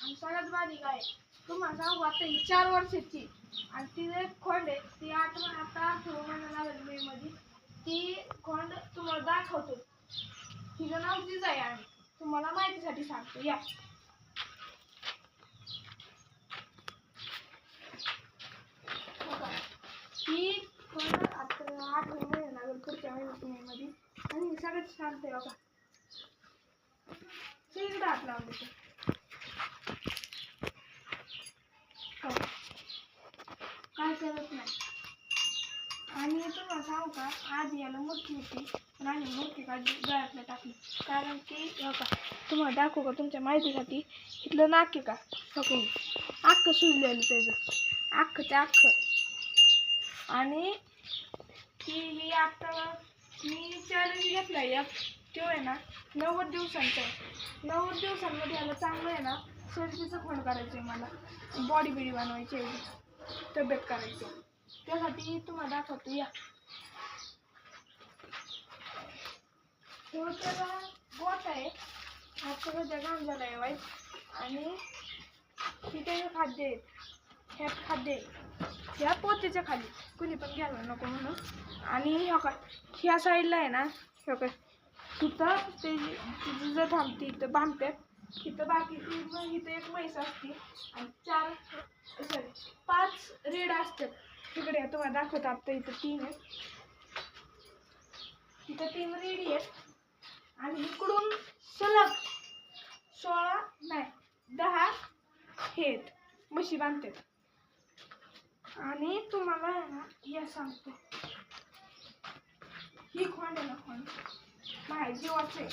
आणि सगळ्यात बारीक आहे. तुम्हाला सांगू आता ही 4 वर्षाची आणि तिने खोंड आहे ती आता 8 महिना लागेल मे मध्ये. ती खोंड तुम्हाला दाखवतो. तिचं नाव तीच आहे आणि तुम्हाला माहितीसाठी सांगतो या. ही खोंड आता 8 महिने लागेल पुढच्या मे मध्ये आणि सगळ्यात शांत आहे बघा. सगळीकडे हात लावून देतो. काय करत नाही. आणि तुम्हाला सांगू का आधी याला मोठी होती पण आम्ही मोठी काढली गळ्यातलं टाकली कारण की तुम्हाला दाखवू का तुमच्या माहितीसाठी. इथलं नाक आहे का बघू अख्खं सुजलेलं त्याचं अख्खंच्या अख्खं. आणि ही आता मी चॅलेंज घेतला एक तो आहे ना 90 दिवसांचा आहे. 90 दिवसांमध्ये याला चांगलं आहे ना शर्यतीचं खोंड करायचं आहे मला. बॉडी बिडी बनवायची आहे तब्येत करायची त्यासाठी तुम्हाला दाखवतो या. त्याला गोट आहे आता सध्या घाम झाला आहे वाईट आणि तिथे खाद्य आहेत. ह्यात खाद्य आहे ह्या पोतीच्या खाली कुणी पण घ्यायला नको म्हणून. आणि ह्या साईडला आहे ना तिथं ते जिथं थांबते इथं बांधतात तिथं बाकीची इथं एक म्हैस असते आणि 5 रेड असतात. तिकडे तुम्हाला दाखवतो आता इथं 3 आहेत. इथं 3 रेडी आहेत आणि इकडून सलग 16 नाही 10 हे आहेत म्हशी बांधतात. आणि तुम्हाला आहे ना या सांगतो ही खोंड आहे ना खोंड माझ्या जीवाचं आहे.